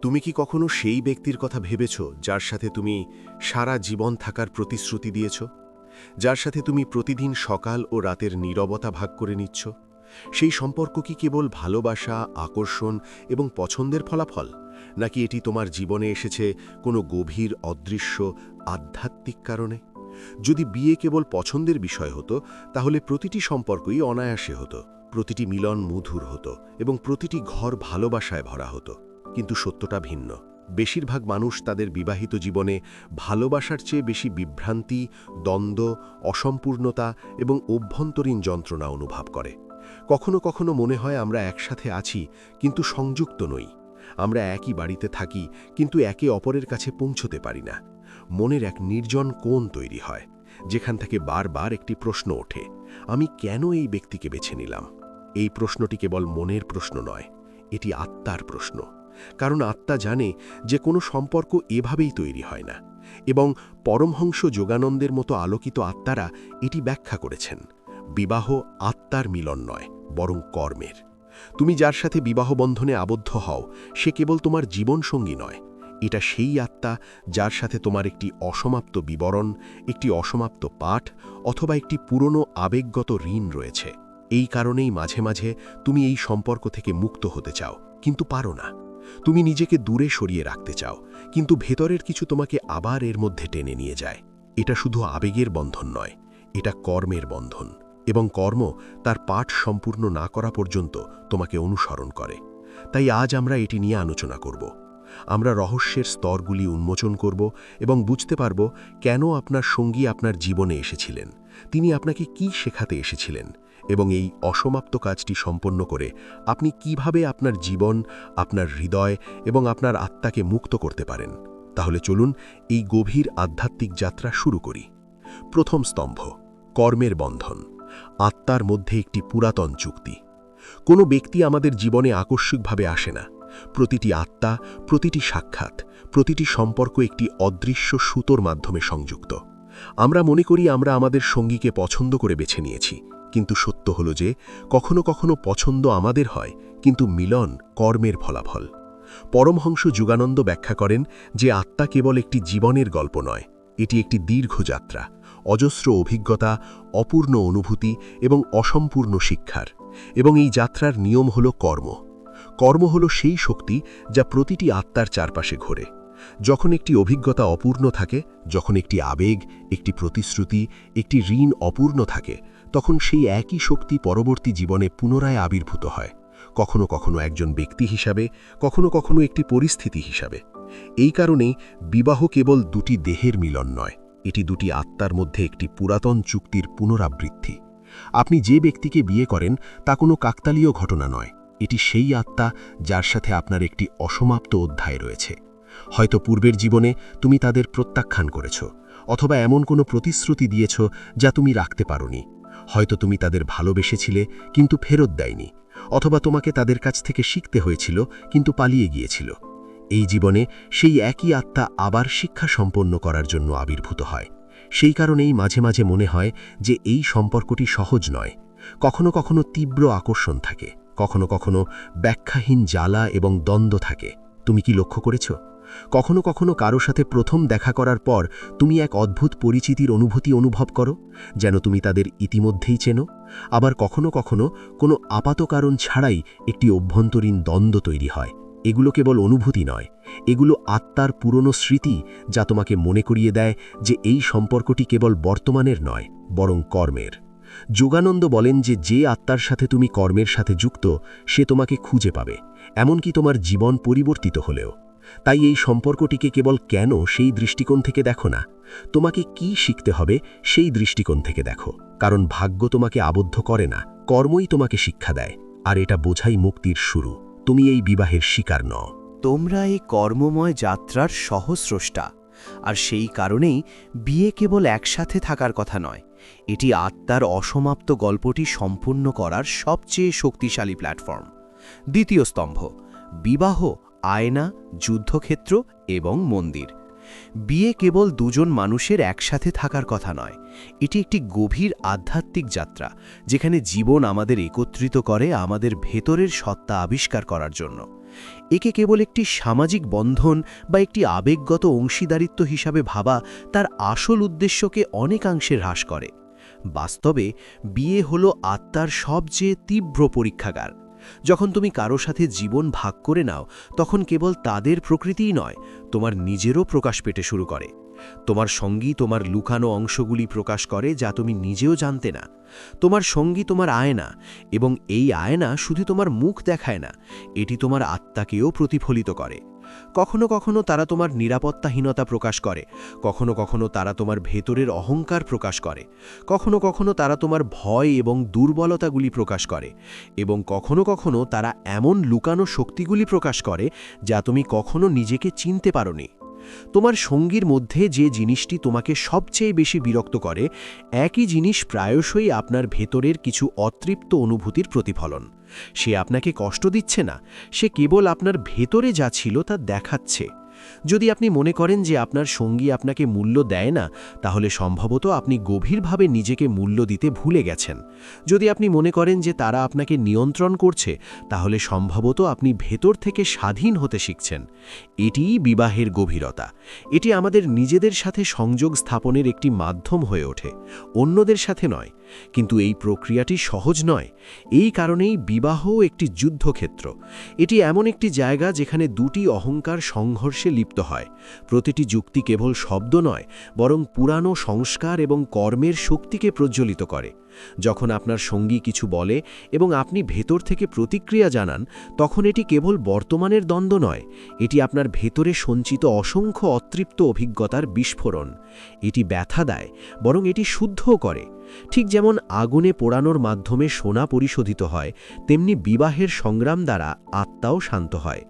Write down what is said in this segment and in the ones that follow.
তুমি কি কখনো সেই ব্যক্তির কথা ভেবেছ যার সাথে তুমি সারা জীবন থাকার প্রতিশ্রুতি দিয়েছ, যার সাথে তুমি প্রতিদিন সকাল ও রাতের নীরবতা ভাগ করে নিচ্ছ? সেই সম্পর্ক কি কেবল ভালোবাসা, আকর্ষণ এবং পছন্দের ফলাফল, নাকি এটি তোমার জীবনে এসেছে কোনো গভীর অদৃশ্য আধ্যাত্মিক কারণে? যদি বিয়ে কেবল পছন্দের বিষয় হতো, তাহলে প্রতিটি সম্পর্কই অনায়াসে হতো, প্রতিটি মিলন মধুর হতো এবং প্রতিটি ঘর ভালোবাসায় ভরা হতো। কিন্তু সত্যটা ভিন্ন। বেশিরভাগ মানুষ তাদের বিবাহিত জীবনে ভালোবাসার চেয়ে বেশি বিভ্রান্তি, দ্বন্দ্ব, অসম্পূর্ণতা এবং অভ্যন্তরীণ যন্ত্রণা অনুভব করে। কখনো কখনো মনে হয় আমরা একসাথে আছি কিন্তু সংযুক্ত নই। আমরা একই বাড়িতে থাকি কিন্তু একে অপরের কাছে পৌঁছতে পারি না। মনের এক নির্জন কোণ তৈরি হয়, যেখান থেকে বারবার একটি প্রশ্ন ওঠে: আমি কেন এই ব্যক্তিকে বেছে নিলাম? এই প্রশ্নটি কেবল মনের প্রশ্ন নয়, এটি আত্মার প্রশ্ন। কারণ আত্মা জানে যে কোনো সম্পর্ক এভাবেই তৈরি হয় না, এবং পরমহংস যোগানন্দের মতো আলোকিত আত্মারা এটি ব্যাখ্যা করেছেন। বিবাহ আত্মার মিলন নয়, বরং কর্মের। তুমি যার সাথে বিবাহ বন্ধনে আবদ্ধ হও, সে কেবল তোমার জীবনসঙ্গী নয়, এটা সেই আত্মা যার সাথে তোমার একটি অসমাপ্ত বিবরণ, একটি অসমাপ্ত পাঠ অথবা একটি পুরনো আবেগগত ঋণ রয়েছে। এই কারণেই মাঝে মাঝে তুমি এই সম্পর্ক থেকে মুক্ত হতে চাও, কিন্তু পারো না। তুমি নিজেকে দূরে সরিয়ে রাখতে চাও, কিন্তু ভেতরের কিছু তোমাকে আবার এর মধ্যে টেনে নিয়ে যায়। এটা শুধু আবেগের বন্ধন নয়, এটা কর্মের বন্ধন, এবং কর্ম তার পাঠ সম্পূর্ণ না করা পর্যন্ত তোমাকে অনুসরণ করে। তাই আজ আমরা এটি নিয়ে আলোচনা করব। আমরা রহস্যের স্তরগুলি উন্মোচন করব এবং বুঝতে পারব কেন আপনার সঙ্গী আপনার জীবনে এসেছিলেন, তিনি আপনাকে কি শেখাতে এসেছিলেন, এবং এই অসমাপ্ত কাজটি সম্পন্ন করে আপনি কিভাবে আপনার জীবন, আপনার হৃদয় এবং আপনার আত্মাকে মুক্ত করতে পারেন। তাহলে চলুন এই গভীর আধ্যাত্মিক যাত্রা শুরু করি। প্রথম স্তম্ভ, কর্মের বন্ধন। আত্মার মধ্যে একটি পুরাতন চুক্তি। কোনো ব্যক্তি আমাদের জীবনে আকস্মিকভাবে আসে না। প্রতিটি আত্মা, প্রতিটি সাক্ষাৎ, প্রতিটি সম্পর্ক একটি অদৃশ্য সুতোর মাধ্যমে সংযুক্ত। আমরা মনে করি আমরা আমাদের সঙ্গীকে পছন্দ করে বেছে নিয়েছি, কিন্তু সত্য হল যে কখনো কখনো পছন্দ আমাদের হয়, কিন্তু মিলন কর্মের ফলাফল। পরমহংস যোগানন্দ ব্যাখ্যা করেন যে আত্মা কেবল একটি জীবনের গল্প নয়, এটি একটি দীর্ঘ যাত্রা, অজস্র অভিজ্ঞতা, অপূর্ণ অনুভূতি এবং অসম্পূর্ণ শিক্ষার। এবং এই যাত্রার নিয়ম হল কর্ম। কর্ম হল সেই শক্তি যা প্রতিটি আত্মার চারপাশে ঘোরে। যখন একটি অভিজ্ঞতা অপূর্ণ থাকে, যখন একটি আবেগ, একটি প্রতিশ্রুতি, একটি ঋণ অপূর্ণ থাকে, তখন সেই একই শক্তি পরবর্তী জীবনে পুনরায় আবির্ভূত হয়, কখনো কখনো একজন ব্যক্তি হিসাবে, কখনো কখনো একটি পরিস্থিতি হিসাবে। এই কারণেই বিবাহ কেবল দুটি দেহের মিলন নয়, এটি দুটি আত্মার মধ্যে একটি পুরাতন চুক্তির পুনরাবৃত্তি। আপনি যে ব্যক্তিকে বিয়ে করেন তা কোনো কাকতালীয় ঘটনা নয়, এটি সেই আত্মা যার সাথে আপনার একটি অসমাপ্ত অধ্যায় রয়েছে। হয়তো পূর্বের জীবনে তুমি তাদের প্রত্যাখ্যান করেছ, অথবা এমন কোনো প্রতিশ্রুতি দিয়েছ যা তুমি রাখতে পারোনি। হয়তো তুমি তাদের ভালোবেসেছিলে কিন্তু ফেরত দেয়নি, অথবা তোমাকে তাদের কাছ থেকে শিখতে হয়েছিল কিন্তু পালিয়ে গিয়েছিল। এই জীবনে সেই একই আত্মা আবার শিক্ষা সম্পন্ন করার জন্য আবির্ভূত হয়। সেই কারণেই মাঝে মাঝে মনে হয় যে এই সম্পর্কটি সহজ নয়। কখনো কখনো তীব্র আকর্ষণ থাকে, কখনো কখনো ব্যাখ্যাহীন জ্বালা এবং দ্বন্দ্ব থাকে। তুমি কি লক্ষ্য করেছ? কখনো কখনো কারো সাথে প্রথম দেখা করার পর তুমি এক অদ্ভুত পরিচিতির অনুভূতি অনুভব করো, যেন তুমি তাদের ইতিমধ্যেই চেনো। আবার কখনো কখনো কোনো আপাত কারণ ছাড়াই একটি অভ্যন্তরীণ দ্বন্দ্ব তৈরি হয়। এগুলো কেবল অনুভূতি নয়, এগুলো আত্মার পুরনো স্মৃতি, যা তোমাকে মনে করিয়ে দেয় যে এই সম্পর্কটি কেবল বর্তমানের নয়, বরং কর্মের। যোগানন্দ বলেন যে যে আত্মার সাথে তুমি কর্মের সাথে যুক্ত, সে তোমাকে খুঁজে পাবে, এমনকি তোমার জীবন পরিবর্তিত হলেও। তাই এই সম্পর্কটিকে কেবল কেন সেই দৃষ্টিকোণ থেকে দেখো না, তোমাকে কি শিখতে হবে সেই দৃষ্টিকোণ থেকে দেখো। কারণ ভাগ্য তোমাকে আবদ্ধ করে না, কর্মই তোমাকে শিক্ষা দেয়, আর এটা বোঝাই মুক্তির শুরু। তুমি এই বিবাহের শিকার নও। তোমরা এই কর্মময় যাত্রার সহস্রষ্টা, আর সেই কারণেই বিয়ে কেবল একসাথে থাকার কথা নয়, এটি আত্মার অসমাপ্ত গল্পটি সম্পূর্ণ করার সবচেয়ে শক্তিশালী প্ল্যাটফর্ম। দ্বিতীয় স্তম্ভ, বিবাহ আয়না, যুদ্ধক্ষেত্র এবং মন্দির। বিয়ে কেবল দুজন মানুষের একসাথে থাকার কথা নয়, এটি একটি গভীর আধ্যাত্মিক যাত্রা, যেখানে জীবন আমাদের একত্রিত করে আমাদের ভেতরের সত্তা আবিষ্কার করার জন্য। একে কেবল একটি সামাজিক বন্ধন বা একটি আবেগগত অংশীদারিত্ব হিসাবে ভাবা তার আসল উদ্দেশ্যকে অনেকাংশে হ্রাস করে। বাস্তবে বিয়ে হলো আত্মার সবচেয়ে তীব্র পরীক্ষাগার। যখন তুমি কারো সাথে জীবন ভাগ করে নাও, তখন কেবল তাদের প্রকৃতিই নয়, তোমার নিজেরও প্রকাশ পেতে শুরু করে। তোমার সঙ্গী তোমার লুকানো অংশগুলি প্রকাশ করে যা তুমি নিজেও জানতে না। তোমার সঙ্গী তোমার আয়না, এবং এই আয়না শুধু তোমার মুখ দেখায় না, এটি তোমার আত্মাকেও প্রতিফলিত করে। কখনো কখনো তারা তোমার নিরাপত্তাহীনতা প্রকাশ করে, কখনো কখনো তারা তোমার ভেতরের অহংকার প্রকাশ করে, কখনো কখনো তারা তোমার ভয় এবং দুর্বলতাগুলি প্রকাশ করে, এবং কখনো কখনো তারা এমন লুকানো শক্তিগুলি প্রকাশ করে যা তুমি কখনো নিজেকে চিনতে পারোনি। তোমার সঙ্গীর মধ্যে যে জিনিসটি তোমাকে সবচেয়ে বেশি বিরক্ত করে, একই জিনিস প্রায়শই আপনার ভেতরের কিছু অতৃপ্ত অনুভূতির প্রতিফলন। সে আপনাকে কষ্ট দিচ্ছে না, সে কেবল আপনার ভেতরে যা ছিল তা দেখাচ্ছে। যদি আপনি মনে করেন যে আপনার সঙ্গী আপনাকে মূল্য দেয় না, তাহলে সম্ভবত আপনি গভীরভাবে নিজেকে মূল্য দিতে ভুলে গেছেন। যদি আপনি মনে করেন যে তারা আপনাকে নিয়ন্ত্রণ করছে, তাহলে সম্ভবত আপনি ভেতর থেকে স্বাধীন হতে শিখছেন। এটিই বিবাহের গভীরতা। এটি আমাদের নিজেদের সাথে সংযোগ স্থাপনের একটি মাধ্যম হয়ে ওঠে, অন্যদের সাথে নয়। কিন্তু এই প্রক্রিয়াটি সহজ নয়। এই কারণেই বিবাহ একটি যুদ্ধক্ষেত্র। এটি এমন একটি জায়গা যেখানে দুটি অহংকার সংঘর্ষে লিপ্ত হয়। প্রতিটি যুক্তি কেবল শব্দ নয়, বরং পুরানো সংস্কার এবং কর্মের শক্তিকে প্রজ্বলিত করে। যখন আপনার সঙ্গী কিছু বলে এবং আপনি ভেতর থেকে প্রতিক্রিয়া জানান, তখন এটি কেবল বর্তমানের দ্বন্দ্ব নয়, এটি আপনার ভেতরে সঞ্চিত অসংখ্য অতৃপ্ত অভিজ্ঞতার বিস্ফোরণ। এটি ব্যথা দেয়, বরং এটি শুদ্ধও করে। ঠিক যেমন আগুনে পোড়ানোর মাধ্যমে সোনা পরিশোধিত হয়, তেমনি বিবাহের সংগ্রাম দ্বারা আত্মাও শান্ত হয়।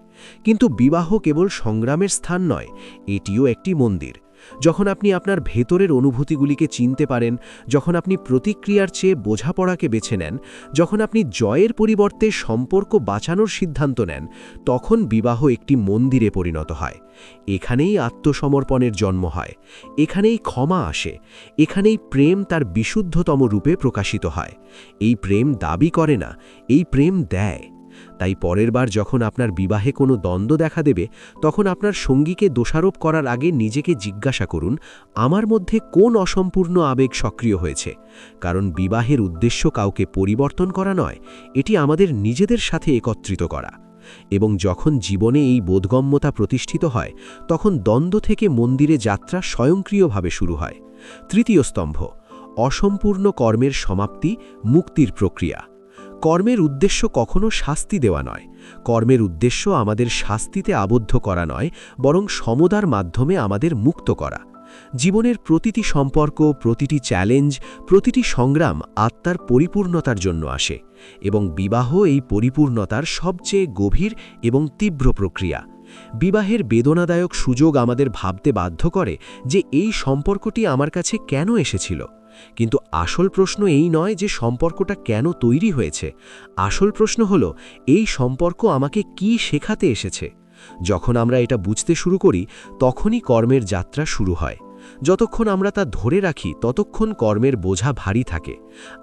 কিন্তু বিবাহ কেবল সংগ্রামের স্থান নয়, এটিও একটি মন্দির। যখন আপনি আপনার ভেতরের অনুভূতিগুলিকে চিনতে পারেন, যখন আপনি প্রতিক্রিয়ার চেয়ে বোঝাপড়াকে বেছে নেন, যখন আপনি জয়ের পরিবর্তে সম্পর্ক বাঁচানোর সিদ্ধান্ত নেন, তখন বিবাহ একটি মন্দিরে পরিণত হয়। এখানেই আত্মসমর্পণের জন্ম হয়, এখানেই ক্ষমা আসে, এখানেই প্রেম তার বিশুদ্ধতম রূপে প্রকাশিত হয়। এই প্রেম দাবি করে না, এই প্রেম দেয়। তাই পরের বার যখন আপনার বিবাহে কোনো দ্বন্দ্ব দেখা দেবে, তখন আপনার সঙ্গীকে দোষারোপ করার আগে নিজেকে জিজ্ঞাসা করুন, আমার মধ্যে কোন অসম্পূর্ণ আবেগ সক্রিয় হয়েছে। কারণ বিবাহের উদ্দেশ্য কাউকে পরিবর্তন করা নয়, এটি আমাদের নিজেদের সাথে একত্রিত করা। এবং যখন জীবনে এই বোধগম্যতা প্রতিষ্ঠিত হয়, তখন দ্বন্দ্ব থেকে মন্দিরে যাত্রা স্বয়ংক্রিয়ভাবে শুরু হয়। তৃতীয় স্তম্ভ, অসম্পূর্ণ কর্মের সমাপ্তি, মুক্তির প্রক্রিয়া। কর্মের উদ্দেশ্য কখনো শাস্তি দেওয়া নয়। কর্মের উদ্দেশ্য আমাদের শাস্তিতে আবদ্ধ করা নয়, বরং সমতার মাধ্যমে আমাদের মুক্ত করা। জীবনের প্রতিটি সম্পর্ক, প্রতিটি চ্যালেঞ্জ, প্রতিটি সংগ্রাম আত্মার পরিপূর্ণতার জন্য আসে, এবং বিবাহ এই পরিপূর্ণতার সবচেয়ে গভীর এবং তীব্র প্রক্রিয়া। বিবাহের বেদনাদায়ক সুযোগ আমাদের ভাবতে বাধ্য করে যে এই সম্পর্কটি আমার কাছে কেন এসেছিল। কিন্তু আসল প্রশ্ন এই নয় যে সম্পর্কটা কেন তৈরি হয়েছে। আসল প্রশ্ন হলো, এই সম্পর্ক আমাকে কি শেখাতে এসেছে। যখন আমরা এটা বুঝতে শুরু করি, তখনই কর্মের যাত্রা শুরু হয়। যতক্ষণ আমরা তা ধরে রাখি, ততক্ষণ কর্মের বোঝা ভারী থাকে।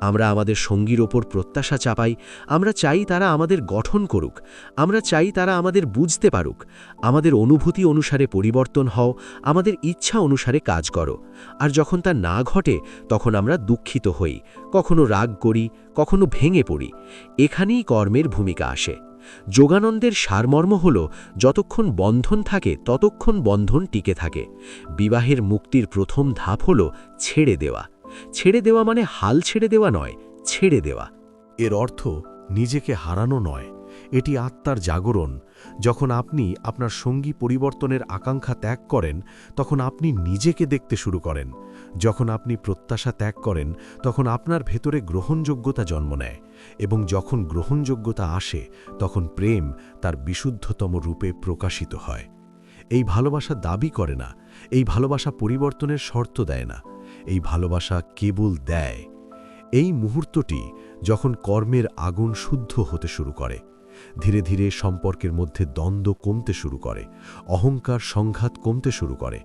আমরা আমাদের সঙ্গীর ওপর প্রত্যাশা চাপাই, আমরা চাই তারা আমাদের গঠন করুক, আমরা চাই তারা আমাদের বুঝতে পারুক, আমাদের অনুভূতি অনুসারে পরিবর্তন হও, আমাদের ইচ্ছা অনুসারে কাজ করো। আর যখন তা না ঘটে, তখন আমরা দুঃখিত হই, কখনো রাগ করি, কখনো ভেঙে পড়ি। এখানেই কর্মের ভূমিকা আসে। যোগানন্দের সারমর্ম হল, যতক্ষণ বন্ধন থাকে ততক্ষণ বন্ধন টিকে থাকে। বিবাহের মুক্তির প্রথম ধাপ হল ছেড়ে দেওয়া। ছেড়ে দেওয়া মানে হাল ছেড়ে দেওয়া নয়, ছেড়ে দেওয়া। এর অর্থ নিজেকে হারানো নয়, এটি আত্মার জাগরণ। যখন আপনি আপনার সঙ্গী পরিবর্তনের আকাঙ্ক্ষা ত্যাগ করেন, তখন আপনি নিজেকে দেখতে শুরু করেন। যখন আপনি প্রত্যাশা ত্যাগ করেন, তখন আপনার ভেতরে গ্রহণযোগ্যতা জন্ম নেয়, এবং যখন গ্রহণযোগ্যতা আসে, তখন প্রেম তার বিশুদ্ধতম রূপে প্রকাশিত হয়। এই ভালোবাসা দাবি করে না, এই ভালোবাসা পরিবর্তনের শর্ত দেয় না, এই ভালোবাসা কেবল দেয়। এই মুহূর্তটি যখন কর্মের আগুন শুদ্ধ হতে শুরু করে, ধীরে ধীরে সম্পর্কের মধ্যে দ্বন্দ্ব কমতে শুরু করে, অহংকার সংঘাত কমতে শুরু করে,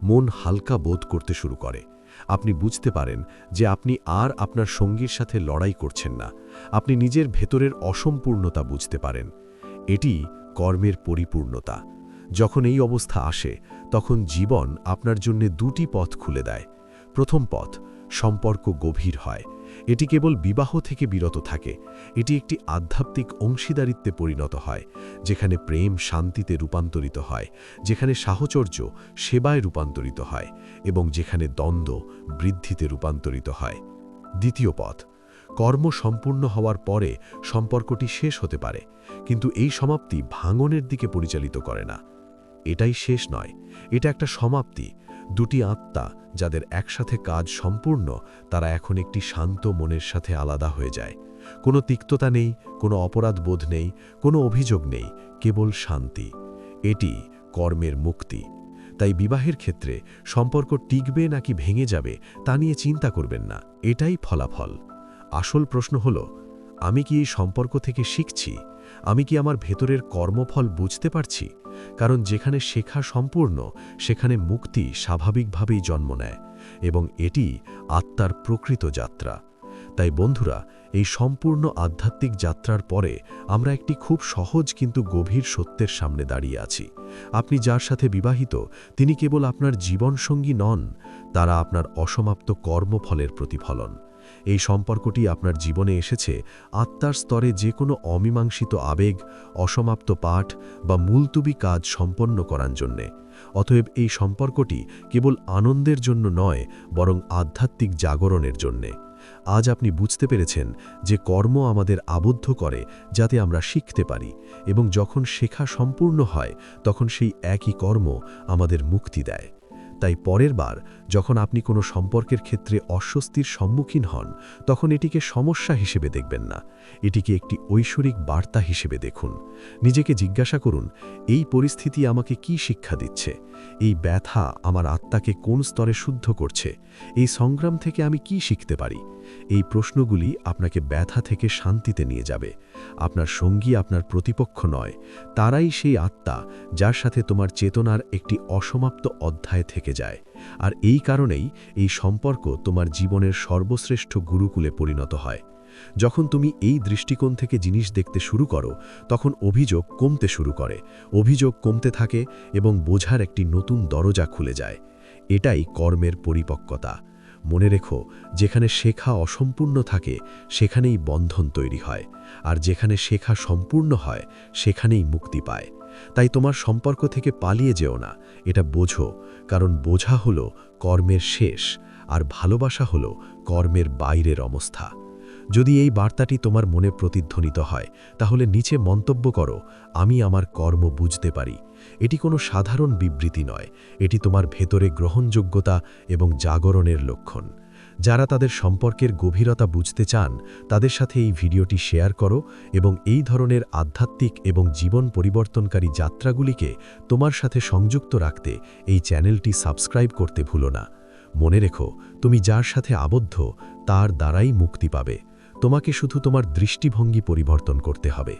মন হালকা বোধ করতে শুরু করে। আপনি বুঝতে পারেন যে আপনি আর আপনার সঙ্গীর সাথে লড়াই করছেন না, আপনি নিজের ভেতরের অসম্পূর্ণতা বুঝতে পারেন। এটি কর্মের পরিপূর্ণতা। যখন এই অবস্থা আসে তখন জীবন আপনার জন্য দুটি পথ খুলে দেয়। প্রথম পথ, সম্পর্ক গভীর হয়। এটি কেবল বিবাহ থেকে বিরত থাকে। এটি একটি আধ্যাত্মিক অংশীদারিত্বে পরিণত হয়, যেখানে প্রেম শান্তিতে রূপান্তরিত হয়, যেখানে সাহচর্য সেবায় রূপান্তরিত হয় এবং যেখানে দ্বন্দ্ব বৃদ্ধিতে রূপান্তরিত হয়। দ্বিতীয় পথ, কর্ম সম্পূর্ণ হওয়ার পরে সম্পর্কটি শেষ হতে পারে, কিন্তু এই সমাপ্তি ভাঙনের দিকে পরিচালিত করে না। এটাই শেষ নয়, এটা একটা সমাপ্তি। দুটি আত্মা যাদের একসাথে কাজ সম্পূর্ণ, তারা এখন একটি শান্ত মনের সাথে আলাদা হয়ে যায়। কোনো তিক্ততা নেই, কোনো অপরাধ বোধ নেই, কোনো অভিযোগ নেই, কেবল শান্তি। এটি কর্মের মুক্তি। তাই বিবাহের ক্ষেত্রে সম্পর্ক টিকবে নাকি ভেঙে যাবে তা নিয়ে চিন্তা করবেন না, এটাই ফলাফল। আসল প্রশ্ন হল, আমি কি এই সম্পর্ক থেকে শিখছি? আমি কি আমার ভেতরের কর্মফল বুঝতে পারছি? কারণ যেখানে শেখা সম্পূর্ণ, সেখানে মুক্তি স্বাভাবিকভাবেই জন্ম নেয়, এবং এটি আত্মার প্রকৃত যাত্রা। তাই বন্ধুরা, এই সম্পূর্ণ আধ্যাত্মিক যাত্রার পরে আমরা একটি খুব সহজ কিন্তু গভীর সত্যের সামনে দাঁড়িয়ে আছি। আপনি যার সাথে বিবাহিত, তিনি কেবল আপনার জীবনসঙ্গী নন, তারা আপনার অসমাপ্ত কর্মফলের প্রতিফলন। এই সম্পর্কটি আপনার জীবনে এসেছে আত্মার স্তরে যে কোনো অমীমাংসিত আবেগ, অসমাপ্ত পাঠ বা মুলতুবি কাজ সম্পন্ন করার জন্যে। অতএব এই সম্পর্কটি কেবল আনন্দের জন্য নয়, বরং আধ্যাত্মিক জাগরণের জন্যে। আজ আপনি বুঝতে পেরেছেন যে কর্ম আমাদের আবদ্ধ করে যাতে আমরা শিখতে পারি, এবং যখন শেখা সম্পূর্ণ হয় তখন সেই একই কর্ম আমাদের মুক্তি দেয়। তাই পরের বার যখন আপনি কোনো সম্পর্কের ক্ষেত্রে অস্বস্তির সম্মুখীন হন, তখন এটিকে সমস্যা হিসেবে দেখবেন না, এটিকে একটি ঐশ্বরিক বার্তা হিসেবে দেখুন। নিজেকে জিজ্ঞাসা করুন, এই পরিস্থিতি আমাকে কি শিক্ষা দিচ্ছে? এই ব্যথা আমার আত্মাকে কোন স্তরে শুদ্ধ করছে? এই সংগ্রাম থেকে আমি কি শিখতে পারি? এই প্রশ্নগুলি আপনাকে ব্যথা থেকে শান্তিতে নিয়ে যাবে। আপনার সঙ্গী আপনার প্রতিপক্ষ নয়, তারাই সেই আত্মা যার সাথে তোমার চেতনার একটি অসমাপ্ত অধ্যায় থেকে যায়। আর এই কারণেই এই সম্পর্ক তোমার জীবনের সর্বশ্রেষ্ঠ গুরুকুলে পরিণত হয়। যখন তুমি এই দৃষ্টিকোণ থেকে জিনিস দেখতে শুরু করো, তখন অভিযোগ কমতে শুরু করে, অভিযোগ কমতে থাকে এবং বোঝার একটি নতুন দরজা খুলে যায়। এটাই কর্মের পরিপক্কতা। মনে রেখো, যেখানে শেখা অসম্পূর্ণ থাকে সেখানেই বন্ধন তৈরি হয়, আর যেখানে শেখা সম্পূর্ণ হয় সেখানেই মুক্তি পায়। তাই তোমার সম্পর্ক থেকে পালিয়ে যেও না, এটা বোঝো, কারণ বোঝা হলো কর্মের শেষ, আর ভালোবাসা হলো কর্মের বাইরের অবস্থা। যদি এই বার্তাটি তোমার মনে প্রতিধ্বনিত হয়, তাহলে নিচে মন্তব্য করো, আমি আমার কর্ম বুঝতে পারি। এটি কোনো সাধারণ বিবৃতি নয়, এটি তোমার ভেতরে গ্রহণযোগ্যতা এবং জাগরণের লক্ষণ। যারা তাদের সম্পর্কের গভীরতা বুঝতে চান, তাদের সাথে এই ভিডিওটি শেয়ার করো, এবং এই ধরনের আধ্যাত্মিক এবং জীবন পরিবর্তনকারী যাত্রাগুলিকে তোমার সাথে সংযুক্ত রাখতে এই চ্যানেলটি সাবস্ক্রাইব করতে ভুলো না। মনে রেখো, তুমি যার সাথে আবদ্ধ তার দ্বারাই মুক্তি পাবে। তোমাকে শুধু তোমার দৃষ্টিভঙ্গি পরিবর্তন করতে হবে।